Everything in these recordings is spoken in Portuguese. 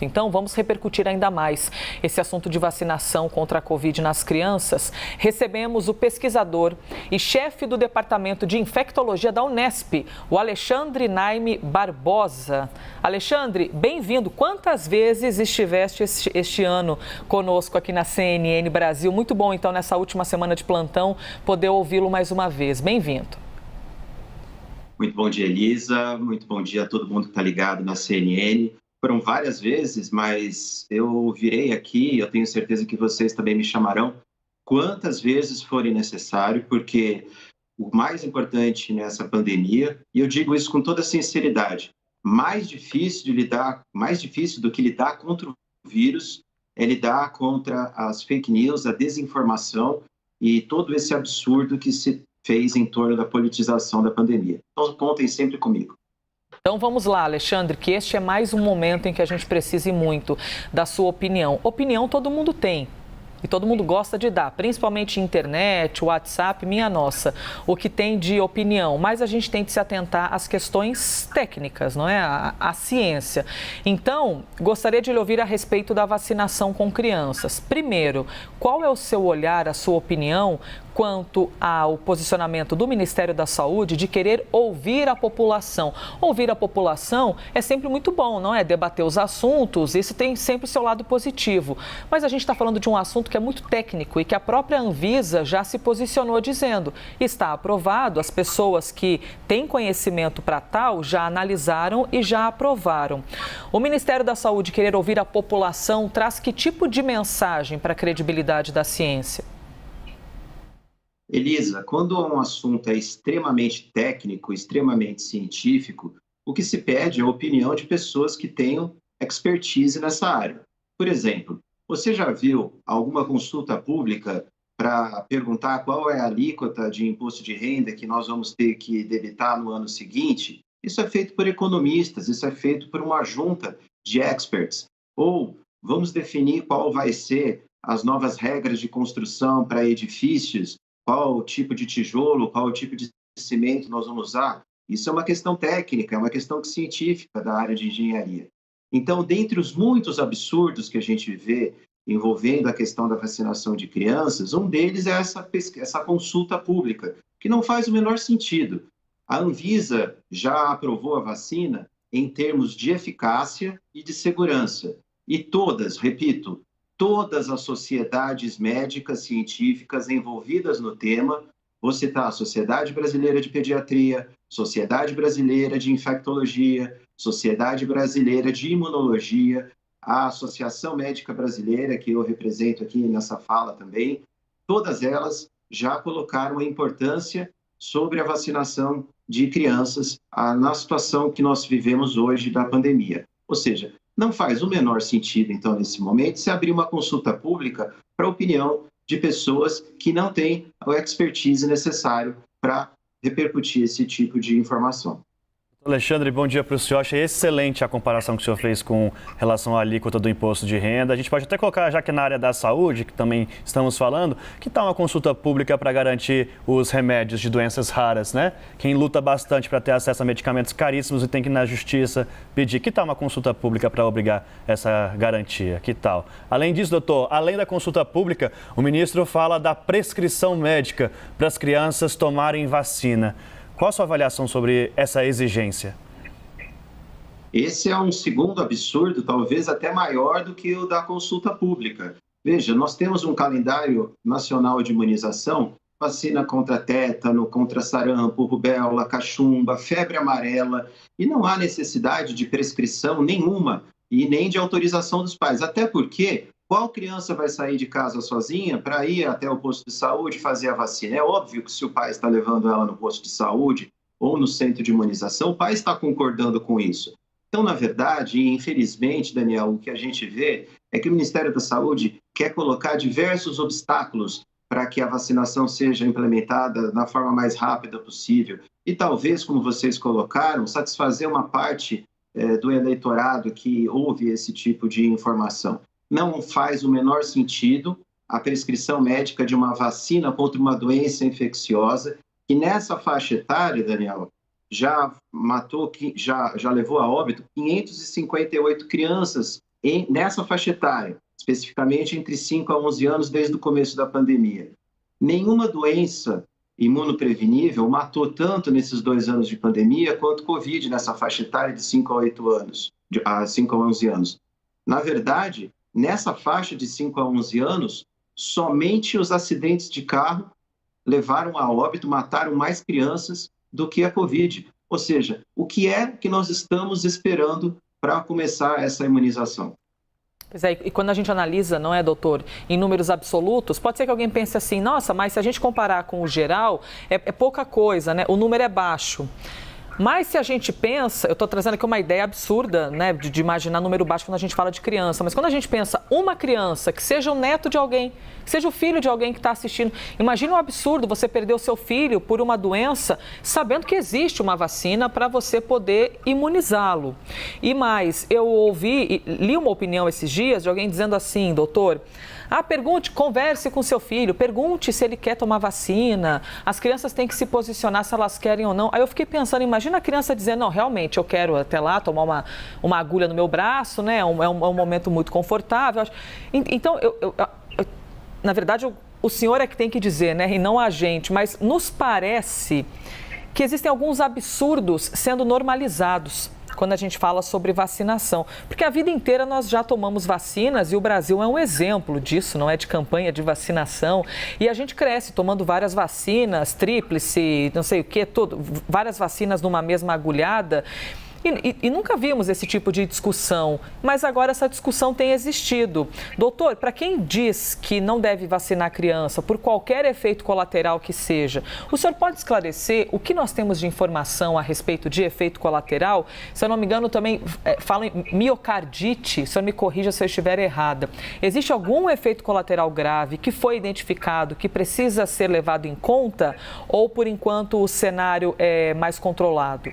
Então, vamos repercutir ainda mais esse assunto de vacinação contra a Covid nas crianças. Recebemos o pesquisador e chefe do Departamento de Infectologia da Unesp, o Alexandre Naime Barbosa. Alexandre, bem-vindo. Quantas vezes estiveste este ano conosco aqui na CNN Brasil? Muito bom, então, nessa última semana de plantão, poder ouvi-lo mais uma vez. Bem-vindo. Muito bom dia, Elisa. Muito bom dia a todo mundo que está ligado na CNN. Foram várias vezes, mas eu virei aqui, eu tenho certeza que vocês também me chamarão quantas vezes forem necessário, porque o mais importante nessa pandemia, e eu digo isso com toda sinceridade, mais difícil do que lidar contra o vírus é lidar contra as fake news, a desinformação e todo esse absurdo que se fez em torno da politização da pandemia. Então, contem sempre comigo. Então vamos lá, Alexandre, que este é mais um momento em que a gente precise muito da sua opinião. Opinião todo mundo tem e todo mundo gosta de dar, principalmente internet, WhatsApp, minha nossa, o que tem de opinião. Mas a gente tem que se atentar às questões técnicas, não é? A ciência. Então, gostaria de lhe ouvir a respeito da vacinação com crianças. Primeiro, qual é o seu olhar, a sua opinião quanto ao posicionamento do Ministério da Saúde de querer ouvir a população? Ouvir a população é sempre muito bom, não é? Debater os assuntos, isso tem sempre o seu lado positivo. Mas a gente está falando de um assunto que é muito técnico e que a própria Anvisa já se posicionou dizendo: está aprovado, as pessoas que têm conhecimento para tal já analisaram e já aprovaram. O Ministério da Saúde querer ouvir a população traz que tipo de mensagem para a credibilidade da ciência? Elisa, quando um assunto é extremamente técnico, extremamente científico, o que se pede é a opinião de pessoas que tenham expertise nessa área. Por exemplo, você já viu alguma consulta pública para perguntar qual é a alíquota de imposto de renda que nós vamos ter que debitar no ano seguinte? Isso é feito por economistas, isso é feito por uma junta de experts. Ou vamos definir qual vai ser as novas regras de construção para edifícios, qual o tipo de tijolo, qual o tipo de cimento nós vamos usar. Isso é uma questão técnica, é uma questão científica da área de engenharia. Então, dentre os muitos absurdos que a gente vê envolvendo a questão da vacinação de crianças, um deles é essa consulta pública, que não faz o menor sentido. A Anvisa já aprovou a vacina em termos de eficácia e de segurança. E todas, repito, todas as sociedades médicas, científicas envolvidas no tema, vou citar a Sociedade Brasileira de Pediatria, Sociedade Brasileira de Infectologia, Sociedade Brasileira de Imunologia, a Associação Médica Brasileira, que eu represento aqui nessa fala também, todas elas já colocaram a importância sobre a vacinação de crianças na situação que nós vivemos hoje da pandemia. Ou seja, não faz o menor sentido, então, nesse momento, se abrir uma consulta pública para a opinião de pessoas que não têm a expertise necessário para repercutir esse tipo de informação. Alexandre, bom dia para o senhor. Achei excelente a comparação que o senhor fez com relação à alíquota do imposto de renda. A gente pode até colocar, já que na área da saúde, que também estamos falando, que tal uma consulta pública para garantir os remédios de doenças raras, né? Quem luta bastante para ter acesso a medicamentos caríssimos e tem que ir na justiça pedir. Que tal uma consulta pública para obrigar essa garantia? Que tal? Além disso, doutor, além da consulta pública, o ministro fala da prescrição médica para as crianças tomarem vacina. Qual a sua avaliação sobre essa exigência? Esse é um segundo absurdo, talvez até maior do que o da consulta pública. Veja, nós temos um calendário nacional de imunização, vacina contra tétano, contra sarampo, rubéola, cachumba, febre amarela, e não há necessidade de prescrição nenhuma e nem de autorização dos pais, até porque qual criança vai sair de casa sozinha para ir até o posto de saúde fazer a vacina? É óbvio que se o pai está levando ela no posto de saúde ou no centro de imunização, o pai está concordando com isso. Então, na verdade, e infelizmente, Daniel, o que a gente vê é que o Ministério da Saúde quer colocar diversos obstáculos para que a vacinação seja implementada da forma mais rápida possível. E talvez, como vocês colocaram, satisfazer uma parte do eleitorado que ouve esse tipo de informação. Não faz o menor sentido a prescrição médica de uma vacina contra uma doença infecciosa, que nessa faixa etária, Daniel, já levou a óbito 558 crianças nessa faixa etária, especificamente entre 5 a 11 anos, desde o começo da pandemia. Nenhuma doença imunoprevenível matou tanto nesses 2 anos de pandemia quanto Covid nessa faixa etária de 5 a 8 anos, a 5 a 11 anos. Na verdade, nessa faixa de 5 a 11 anos, somente os acidentes de carro levaram a óbito, mataram mais crianças do que a Covid. Ou seja, o que é que nós estamos esperando para começar essa imunização? Pois é, e quando a gente analisa, não é, doutor, em números absolutos, pode ser que alguém pense assim, nossa, mas se a gente comparar com o geral, é pouca coisa, né? O número é baixo. Mas se a gente pensa, eu estou trazendo aqui uma ideia absurda, né, de imaginar número baixo quando a gente fala de criança, mas quando a gente pensa uma criança que seja o neto de alguém, que seja o filho de alguém que está assistindo, imagina um absurdo você perder o seu filho por uma doença, sabendo que existe uma vacina para você poder imunizá-lo. E mais, eu li uma opinião esses dias de alguém dizendo assim, doutor, pergunte, converse com seu filho, pergunte se ele quer tomar vacina, as crianças têm que se posicionar se elas querem ou não. Aí eu fiquei pensando, imagina a criança dizendo, não, realmente eu quero até lá tomar uma agulha no meu braço, né? É um momento muito confortável. Então, na verdade, o senhor é que tem que dizer, né? E não a gente, mas nos parece que existem alguns absurdos sendo normalizados quando a gente fala sobre vacinação. Porque a vida inteira nós já tomamos vacinas e o Brasil é um exemplo disso, não é? De campanha de vacinação. E a gente cresce tomando várias vacinas, tríplice, não sei o quê, várias vacinas numa mesma agulhada. E nunca vimos esse tipo de discussão, mas agora essa discussão tem existido. Doutor, para quem diz que não deve vacinar a criança por qualquer efeito colateral que seja, o senhor pode esclarecer o que nós temos de informação a respeito de efeito colateral? Se eu não me engano, também fala em miocardite, o senhor me corrija se eu estiver errada. Existe algum efeito colateral grave que foi identificado, que precisa ser levado em conta, ou por enquanto o cenário é mais controlado?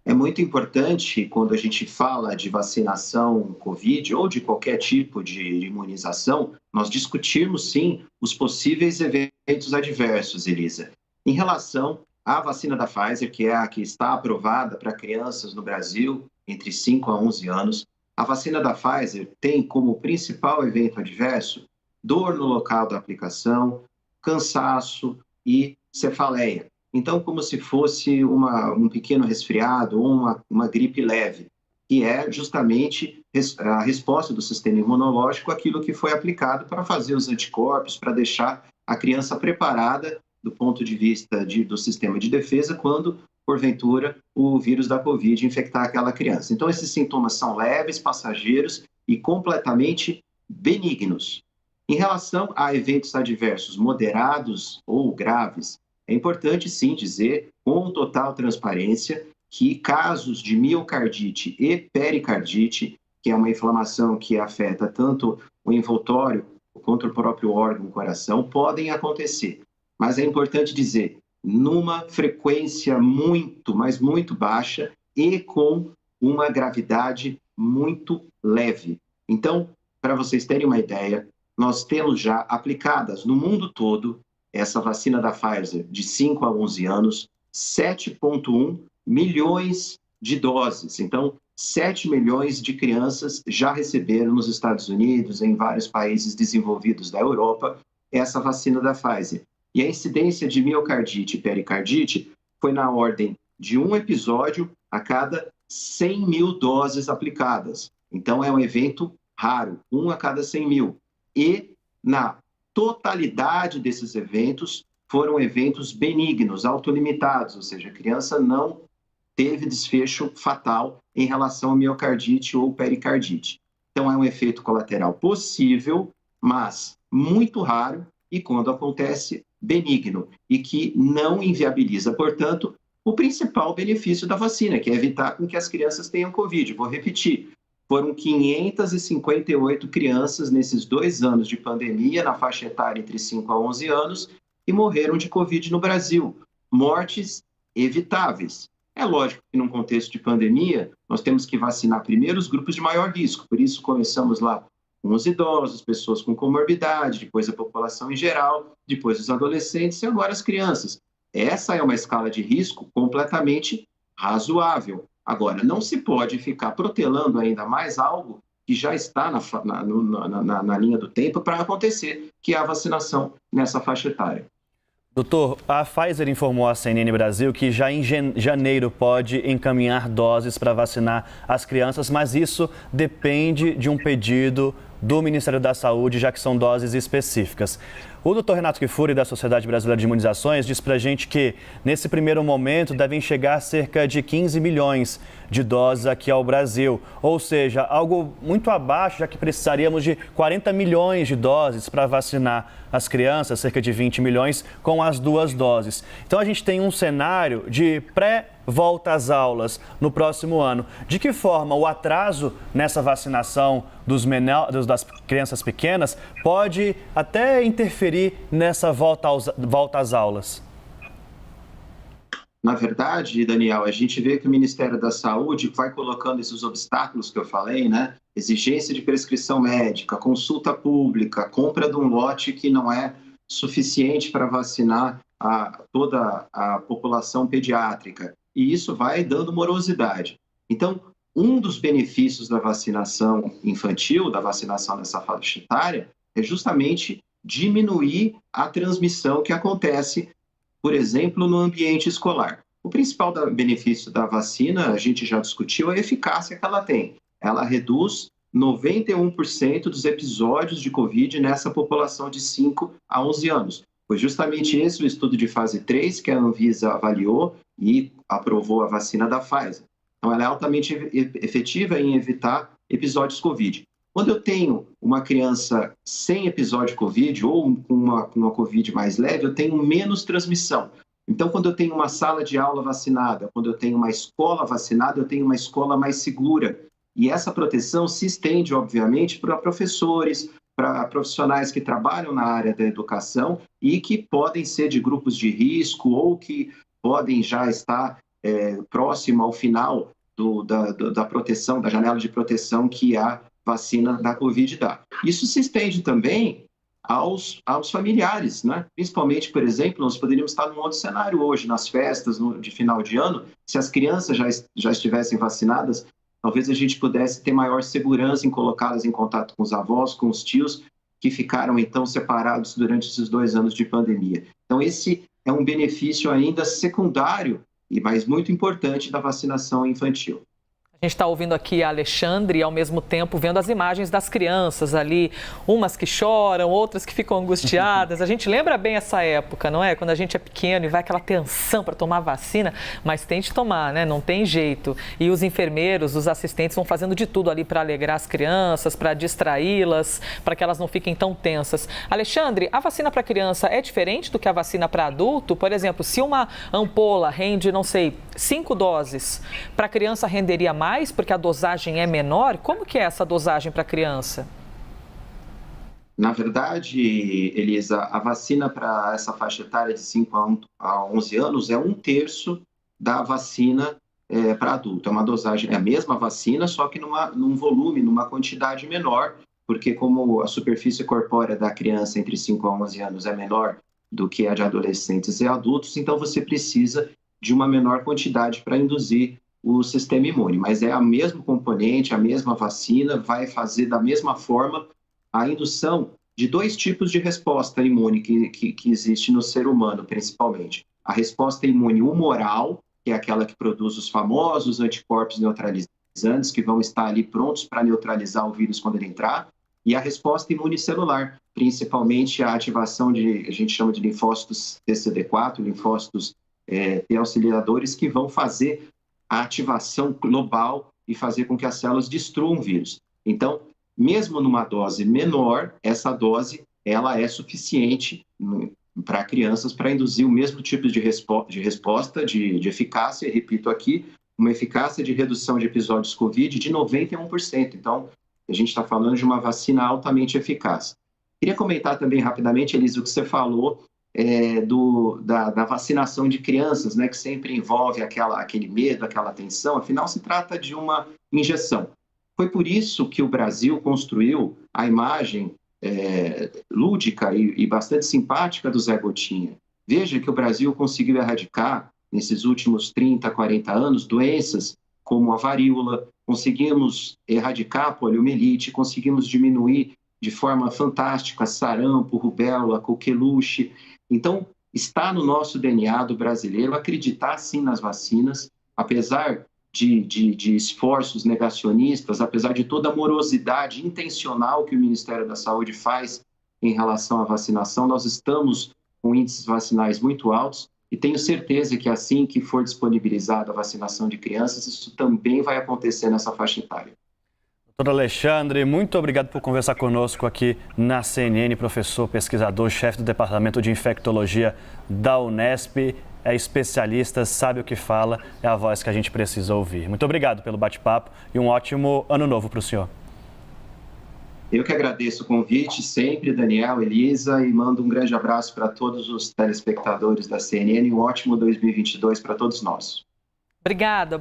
É muito importante, quando a gente fala de vacinação Covid ou de qualquer tipo de imunização, nós discutirmos, sim, os possíveis eventos adversos, Elisa. Em relação à vacina da Pfizer, que é a que está aprovada para crianças no Brasil, entre 5 a 11 anos, a vacina da Pfizer tem como principal evento adverso dor no local da aplicação, cansaço e cefaleia. Então, como se fosse um pequeno resfriado ou uma gripe leve, que é justamente a resposta do sistema imunológico àquilo que foi aplicado para fazer os anticorpos, para deixar a criança preparada do ponto de vista do sistema de defesa quando, porventura, o vírus da Covid infectar aquela criança. Então, esses sintomas são leves, passageiros e completamente benignos. Em relação a eventos adversos moderados ou graves, é importante, sim, dizer, com total transparência, que casos de miocardite e pericardite, que é uma inflamação que afeta tanto o envoltório quanto o próprio órgão, o coração, podem acontecer. Mas é importante dizer, numa frequência muito, mas muito baixa e com uma gravidade muito leve. Então, para vocês terem uma ideia, nós temos já aplicadas no mundo todo essa vacina da Pfizer de 5 a 11 anos, 7,1 milhões de doses. Então, 7 milhões de crianças já receberam nos Estados Unidos, em vários países desenvolvidos da Europa, essa vacina da Pfizer. E a incidência de miocardite e pericardite foi na ordem de um episódio a cada 100 mil doses aplicadas. Então, é um evento raro, 1 a cada 100 mil. E na totalidade desses eventos foram eventos benignos, autolimitados, ou seja, a criança não teve desfecho fatal em relação a miocardite ou pericardite. Então, é um efeito colateral possível, mas muito raro e, quando acontece, benigno e que não inviabiliza, portanto, o principal benefício da vacina, que é evitar com que as crianças tenham Covid. Vou repetir. Foram 558 crianças nesses 2 anos de pandemia, na faixa etária entre 5 a 11 anos, e morreram de Covid no Brasil. Mortes evitáveis. É lógico que, num contexto de pandemia, nós temos que vacinar primeiro os grupos de maior risco. Por isso, começamos lá com os idosos, pessoas com comorbidade, depois a população em geral, depois os adolescentes e agora as crianças. Essa é uma escala de risco completamente razoável. Agora, não se pode ficar protelando ainda mais algo que já está na linha do tempo para acontecer, que é a vacinação nessa faixa etária. Doutor, a Pfizer informou à CNN Brasil que já em janeiro pode encaminhar doses para vacinar as crianças, mas isso depende de um pedido do Ministério da Saúde, já que são doses específicas. O doutor Renato Kifuri, da Sociedade Brasileira de Imunizações, diz para a gente que, nesse primeiro momento, devem chegar cerca de 15 milhões de doses aqui ao Brasil. Ou seja, algo muito abaixo, já que precisaríamos de 40 milhões de doses para vacinar as crianças, cerca de 20 milhões, com as 2 doses. Então, a gente tem um cenário de pré-volta às aulas no próximo ano. De que forma o atraso nessa vacinação das crianças pequenas pode até interferir nessa volta às aulas? Na verdade, Daniel, a gente vê que o Ministério da Saúde vai colocando esses obstáculos que eu falei, né? Exigência de prescrição médica, consulta pública, compra de um lote que não é suficiente para vacinar toda a população pediátrica. E isso vai dando morosidade. Então, um dos benefícios da vacinação infantil, da vacinação nessa faixa etária, é justamente diminuir a transmissão que acontece, por exemplo, no ambiente escolar. O principal benefício da vacina, a gente já discutiu, é a eficácia que ela tem. Ela reduz 91% dos episódios de Covid nessa população de 5 a 11 anos. Foi justamente esse o estudo de fase 3 que a Anvisa avaliou e aprovou a vacina da Pfizer. Então, ela é altamente efetiva em evitar episódios Covid. Quando eu tenho uma criança sem episódio Covid ou com uma Covid mais leve, eu tenho menos transmissão. Então, quando eu tenho uma sala de aula vacinada, quando eu tenho uma escola vacinada, eu tenho uma escola mais segura. E essa proteção se estende, obviamente, para professores, para profissionais que trabalham na área da educação e que podem ser de grupos de risco ou que podem já estar próximo ao final da proteção, da janela de proteção que a vacina da Covid dá. Isso se estende também aos familiares, né? Principalmente, por exemplo, nós poderíamos estar num outro cenário hoje, nas festas de final de ano, se as crianças já estivessem vacinadas, talvez a gente pudesse ter maior segurança em colocá-las em contato com os avós, com os tios, que ficaram, então, separados durante esses 2 anos de pandemia. Então, esse é um benefício ainda secundário, mas muito importante, da vacinação infantil. A gente está ouvindo aqui a Alexandre e, ao mesmo tempo, vendo as imagens das crianças ali, umas que choram, outras que ficam angustiadas. A gente lembra bem essa época, não é? Quando a gente é pequeno e vai aquela tensão para tomar vacina, mas tem de tomar, né? Não tem jeito. E os enfermeiros, os assistentes vão fazendo de tudo ali para alegrar as crianças, para distraí-las, para que elas não fiquem tão tensas. Alexandre, a vacina para criança é diferente do que a vacina para adulto? Por exemplo, se uma ampola rende, não sei, 5 doses, para a criança renderia mais? Porque a dosagem é menor? Como que é essa dosagem para a criança? Na verdade, Elisa, a vacina para essa faixa etária de 5 a 11 anos é 1/3 da vacina para adulto. É uma dosagem, é a mesma vacina, só que num volume, numa quantidade menor, porque como a superfície corpórea da criança entre 5 a 11 anos é menor do que a de adolescentes e adultos, então você precisa de uma menor quantidade para induzir o sistema imune, mas é o mesmo componente, a mesma vacina, vai fazer da mesma forma a indução de 2 tipos de resposta imune que existe no ser humano, principalmente. A resposta imune humoral, que é aquela que produz os famosos anticorpos neutralizantes, que vão estar ali prontos para neutralizar o vírus quando ele entrar, e a resposta imune-celular, principalmente a ativação a gente chama de linfócitos TCD4, linfócitos T-auxiliadores, que vão fazer a ativação global e fazer com que as células destruam o vírus. Então, mesmo numa dose menor, essa dose ela é suficiente para crianças para induzir o mesmo tipo de resposta, de eficácia, e repito aqui, uma eficácia de redução de episódios Covid de 91%. Então, a gente está falando de uma vacina altamente eficaz. Queria comentar também rapidamente, Elisa, o que você falou da vacinação de crianças, né, que sempre envolve aquele medo, aquela tensão. Afinal, se trata de uma injeção. Foi por isso que o Brasil construiu a imagem lúdica e bastante simpática do Zé Gotinha. Veja que o Brasil conseguiu erradicar, nesses últimos 30, 40 anos, doenças como a varíola, conseguimos erradicar a poliomielite, conseguimos diminuir de forma fantástica sarampo, rubéola, coqueluche. Então, está no nosso DNA do brasileiro acreditar sim nas vacinas, apesar de esforços negacionistas, apesar de toda a morosidade intencional que o Ministério da Saúde faz em relação à vacinação, nós estamos com índices vacinais muito altos e tenho certeza que assim que for disponibilizada a vacinação de crianças, isso também vai acontecer nessa faixa etária. Doutor Alexandre, muito obrigado por conversar conosco aqui na CNN, professor, pesquisador, chefe do Departamento de Infectologia da Unesp, é especialista, sabe o que fala, é a voz que a gente precisa ouvir. Muito obrigado pelo bate-papo e um ótimo ano novo para o senhor. Eu que agradeço o convite sempre, Daniel, Elisa, e mando um grande abraço para todos os telespectadores da CNN e um ótimo 2022 para todos nós. Obrigada.